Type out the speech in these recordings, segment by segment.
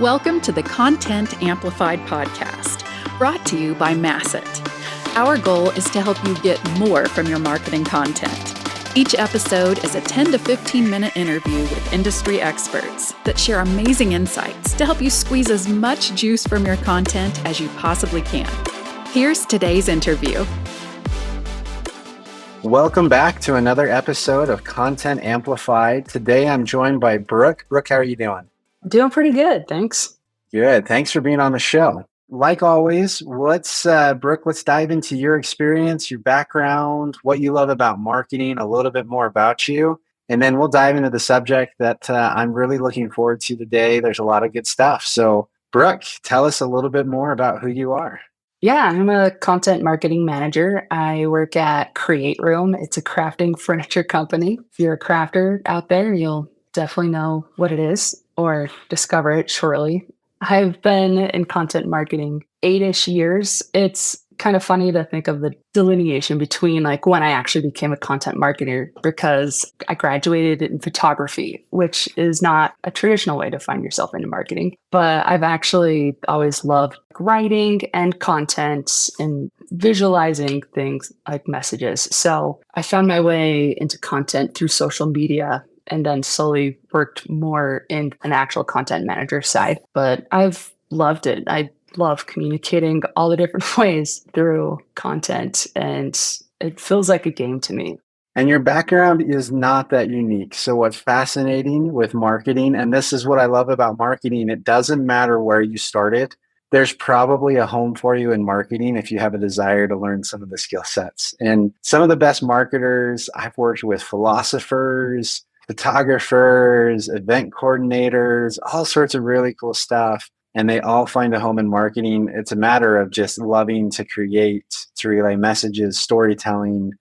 Welcome to the Content Amplified podcast, brought to you by Masset. Our goal is to help you get more from your marketing content. Each episode is a 10 to 15 minute interview with industry experts that share amazing insights to help you squeeze as much juice from your content as you possibly can. Here's today's interview. Welcome back to another episode of Content Amplified. Today I'm joined by Brooke. Brooke, how are you doing? Doing pretty good, thanks. Good. Thanks for being on the show. Like always, Brooke, let's dive into your experience, your background, what you love about marketing, a little bit more about you, and then we'll dive into the subject that I'm really looking forward to today. There's a lot of good stuff. So, Brooke, tell us a little bit more about who you are. Yeah, I'm a content marketing manager. I work at Create Room. It's a crafting furniture company. If you're a crafter out there, you'll definitely know what it is or discover it shortly. I've been in content marketing 8-ish years. It's kind of funny to think of the delineation between like when I actually became a content marketer, because I graduated in photography, which is not a traditional way to find yourself into marketing. But I've actually always loved writing and content and visualizing things like messages. So I found my way into content through social media and then slowly worked more in an actual content manager side. But I've loved it. I love communicating all the different ways through content, and it feels like a game to me. And your background is not that unique. So what's fascinating with marketing, and this is what I love about marketing, it doesn't matter where you started. There's probably a home for you in marketing if you have a desire to learn some of the skill sets. And some of the best marketers, I've worked with philosophers, photographers, event coordinators, all sorts of really cool stuff. And they all find a home in marketing. It's a matter of just loving to create, to relay messages, storytelling.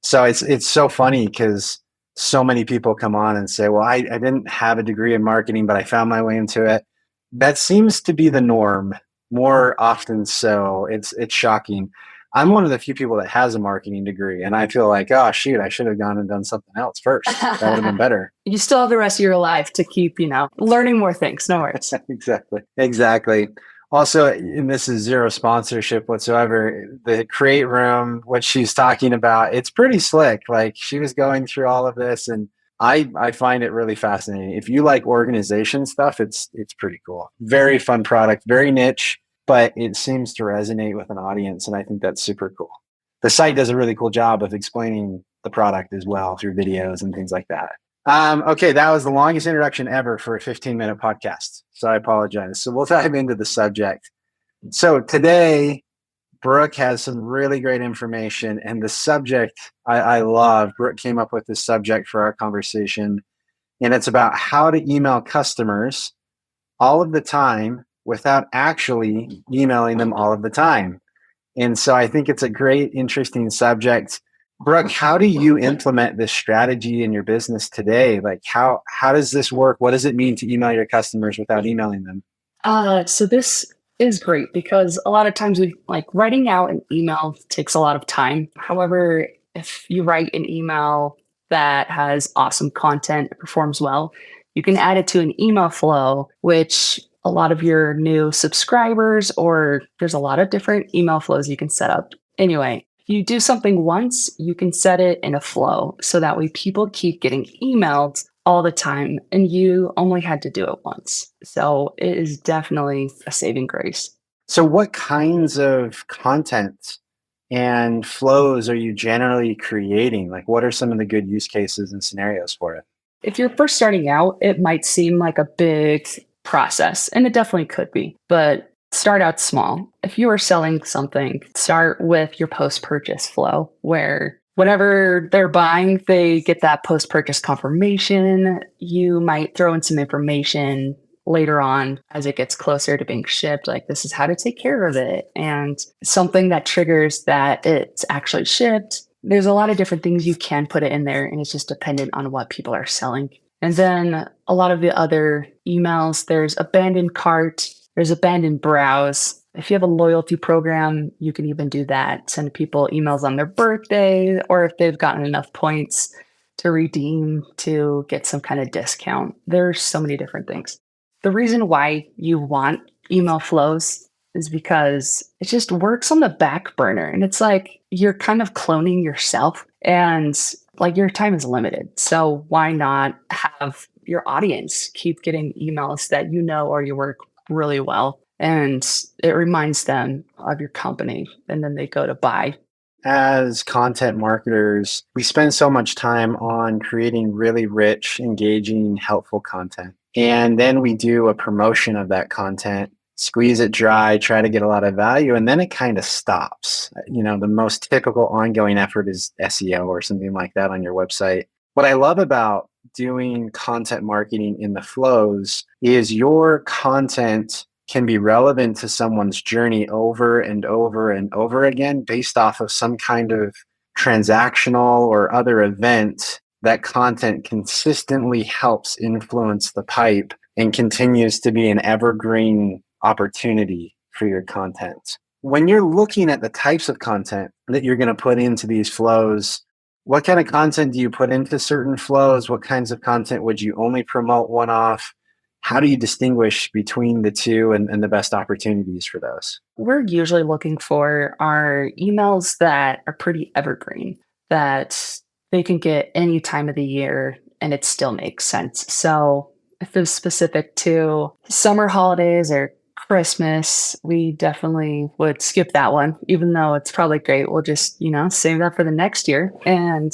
So it's so funny because so many people come on and say, well, I didn't have a degree in marketing, but I found my way into it. That seems to be the norm more often. So it's shocking. I'm one of the few people that has a marketing degree, and I feel like, oh, shoot, I should have gone and done something else first. That would have been better. You still have the rest of your life to keep, learning more things. No worries. Exactly. Also, and this is zero sponsorship whatsoever, the Create Room, what she's talking about, it's pretty slick. Like, she was going through all of this, and I find it really fascinating. If you like organization stuff, it's pretty cool. Very fun product, very niche, but it seems to resonate with an audience, and I think that's super cool. The site does a really cool job of explaining the product as well through videos and things like that. Okay, that was the longest introduction ever for a 15-minute podcast, so I apologize. So we'll dive into the subject. So today, Brooke has some really great information, and the subject I love. Brooke came up with this subject for our conversation, and it's about how to email customers all of the time without actually emailing them all of the time. And so I think it's a great, interesting subject. Brooke, how do you implement this strategy in your business today? Like, how does this work? What does it mean to email your customers without emailing them? So this is great because a lot of times writing out an email takes a lot of time. However, if you write an email that has awesome content, it performs well, you can add it to an email flow, which a lot of your new subscribers, or there's a lot of different email flows you can set up. Anyway, if you do something once, you can set it in a flow so that way people keep getting emailed all the time and you only had to do it once. So it is definitely a saving grace. So what kinds of content and flows are you generally creating? Like, what are some of the good use cases and scenarios for it? If you're first starting out, it might seem like a big process, and it definitely could be, but start out small. If you are selling something, start with your post-purchase flow, where whatever they're buying, they get that post-purchase confirmation. You might throw in some information later on as it gets closer to being shipped, like this is how to take care of it, and something that triggers that it's actually shipped. There's a lot of different things you can put it in there, and it's just dependent on what people are selling. And then a lot of the other emails, there's abandoned cart, there's abandoned browse. If you have a loyalty program, you can even do that. Send people emails on their birthday, or if they've gotten enough points to redeem to get some kind of discount. There's so many different things. The reason why you want email flows is because it just works on the back burner. And it's like you're kind of cloning yourself and like your time is limited. So why not have your audience keep getting emails that you know or your work really well? And it reminds them of your company and then they go to buy. As content marketers, we spend so much time on creating really rich, engaging, helpful content. And then we do a promotion of that content, squeeze it dry, try to get a lot of value, and then it kind of stops. The most typical ongoing effort is SEO or something like that on your website. What I love about doing content marketing in the flows is your content can be relevant to someone's journey over and over and over again based off of some kind of transactional or other event. That content consistently helps influence the pipe and continues to be an evergreen opportunity for your content. When you're looking at the types of content that you're going to put into these flows, what kind of content do you put into certain flows? What kinds of content would you only promote one-off? How do you distinguish between the two and the best opportunities for those? We're usually looking for our emails that are pretty evergreen, that they can get any time of the year and it still makes sense. So if it's specific to summer holidays or Christmas, we definitely would skip that one, even though it's probably great. We'll just, save that for the next year. And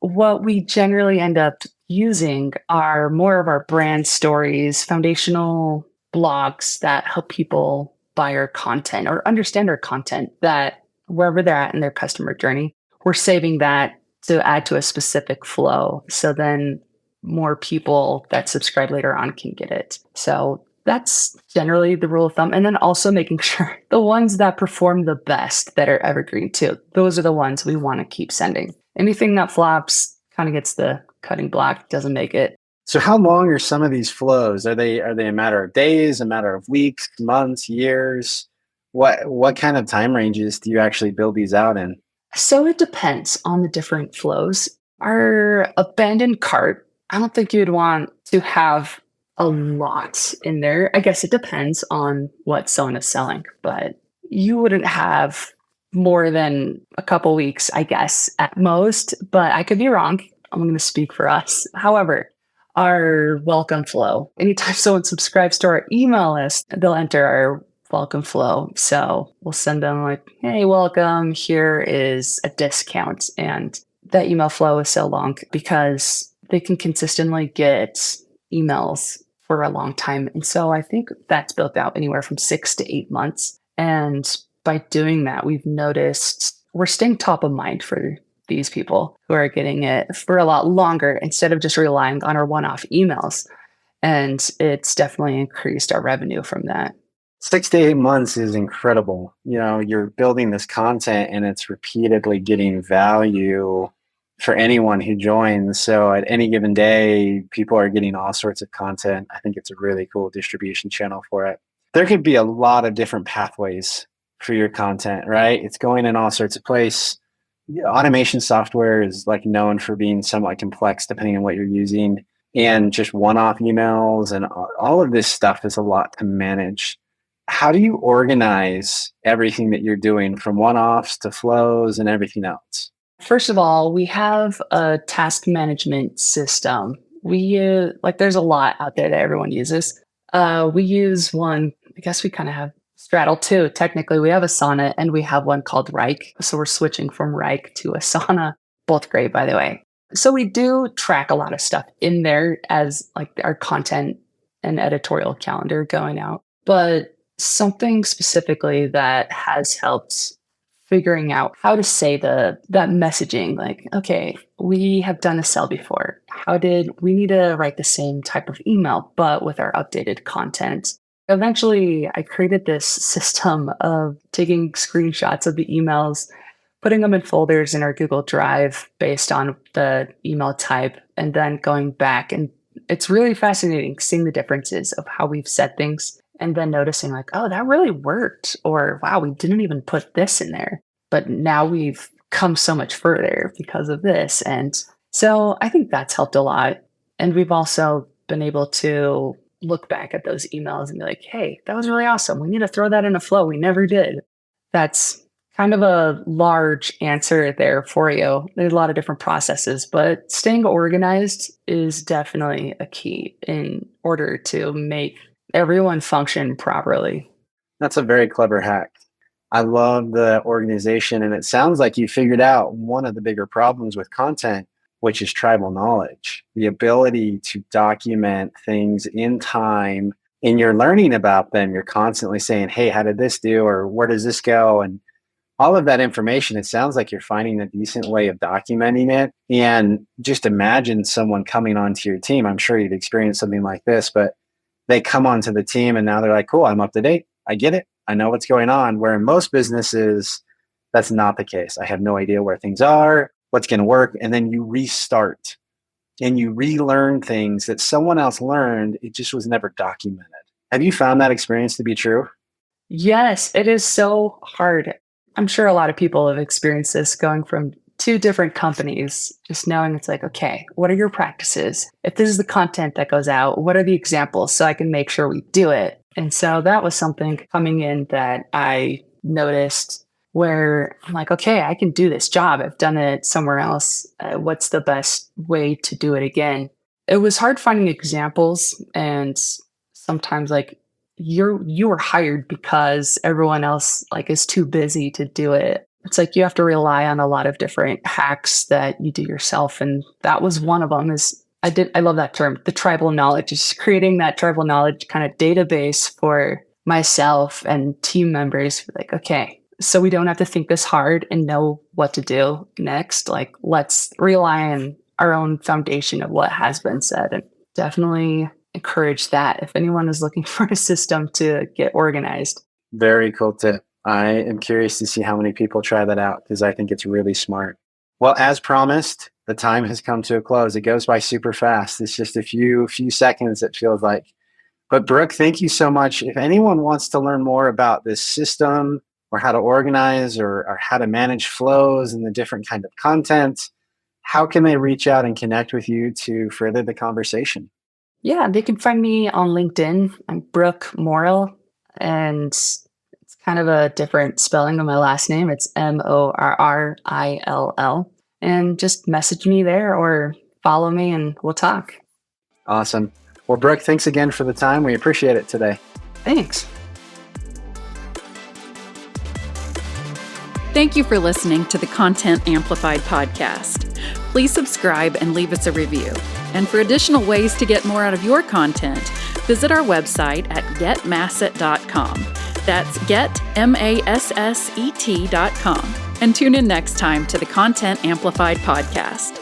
what we generally end up using are more of our brand stories, foundational blogs that help people buy our content or understand our content, that wherever they're at in their customer journey, we're saving that to add to a specific flow. So then more people that subscribe later on can get it. So that's generally the rule of thumb. And then also making sure the ones that perform the best that are evergreen too, those are the ones we want to keep sending. Anything that flops kind of gets the cutting block, doesn't make it. So how long are some of these flows? Are they a matter of days, a matter of weeks, months, years? What kind of time ranges do you actually build these out in? So it depends on the different flows. Our abandoned cart, I don't think you'd want to have a lot in there. I guess it depends on what someone is selling, but you wouldn't have more than a couple weeks, I guess, at most, but I could be wrong. I'm going to speak for us. However, our welcome flow, anytime someone subscribes to our email list, they'll enter our welcome flow. So we'll send them like, hey, welcome, here is a discount. And that email flow is so long because they can consistently get emails for a long time. And so I think that's built out anywhere from 6 to 8 months. And by doing that, we've noticed we're staying top of mind for these people who are getting it for a lot longer instead of just relying on our one-off emails. And it's definitely increased our revenue from that. 6 to 8 months is incredible. You're building this content and it's repeatedly getting value for anyone who joins. So at any given day, people are getting all sorts of content. I think it's a really cool distribution channel for it. There could be a lot of different pathways for your content, right? It's going in all sorts of places. Automation software is like known for being somewhat complex depending on what you're using, and just one-off emails and all of this stuff is a lot to manage. How do you organize everything that you're doing from one-offs to flows and everything else? First of all, we have a task management system. There's a lot out there that everyone uses. We use one, I guess we kind of have straddle too. Technically, we have Asana and we have one called Rike. So we're switching from Rike to Asana. Both great, by the way. So we do track a lot of stuff in there as like our content and editorial calendar going out. But something specifically that has helped figuring out how to say that messaging, like, okay, we have done a sell before. We need to write the same type of email, but with our updated content. Eventually, I created this system of taking screenshots of the emails, putting them in folders in our Google Drive based on the email type, and then going back. And it's really fascinating seeing the differences of how we've said things and then noticing like, oh, that really worked. Or, wow, we didn't even put this in there. But now we've come so much further because of this. And so I think that's helped a lot. And we've also been able to look back at those emails and be like, hey, that was really awesome. We need to throw that in a flow. We never did. That's kind of a large answer there for you. There's a lot of different processes, but staying organized is definitely a key in order to make everyone function properly. That's a very clever hack. I love the organization, and it sounds like you figured out one of the bigger problems with content, which is tribal knowledge, the ability to document things in time. And you're learning about them. You're constantly saying, hey, how did this do? Or where does this go? And all of that information, it sounds like you're finding a decent way of documenting it. And just imagine someone coming onto your team. I'm sure you've experienced something like this, but they come onto the team and now they're like, cool, I'm up to date. I get it. I know what's going on. Where in most businesses, that's not the case. I have no idea where things are, what's going to work. And then you restart and you relearn things that someone else learned. It just was never documented. Have you found that experience to be true? Yes, it is so hard. I'm sure a lot of people have experienced this going from two different companies, just knowing it's like, okay, what are your practices? If this is the content that goes out, what are the examples so I can make sure we do it? And so that was something coming in that I noticed where I'm like, okay, I can do this job. I've done it somewhere else. What's the best way to do it again? It was hard finding examples, and sometimes like you were hired because everyone else like is too busy to do it. It's like you have to rely on a lot of different hacks that you do yourself, and that was one of them. I love that term, the tribal knowledge, just creating that tribal knowledge kind of database for myself and team members. Like, okay, so we don't have to think this hard and know what to do next. Like, let's rely on our own foundation of what has been said, and definitely encourage that if anyone is looking for a system to get organized. Very cool tip. I am curious to see how many people try that out because I think it's really smart. Well, as promised, the time has come to a close. It goes by super fast. It's just a few seconds, it feels like. But Brooke, thank you so much. If anyone wants to learn more about this system or how to organize or how to manage flows and the different kind of content, how can they reach out and connect with you to further the conversation? Yeah, they can find me on LinkedIn. I'm Brooke Morrill, and it's kind of a different spelling of my last name. It's Morrill. And just message me there or follow me and we'll talk. Awesome. Well, Brooke, thanks again for the time. We appreciate it today. Thanks. Thank you for listening to the Content Amplified podcast. Please subscribe and leave us a review. And for additional ways to get more out of your content, visit our website at getmasset.com. That's getmasset.com. And tune in next time to the Content Amplified podcast.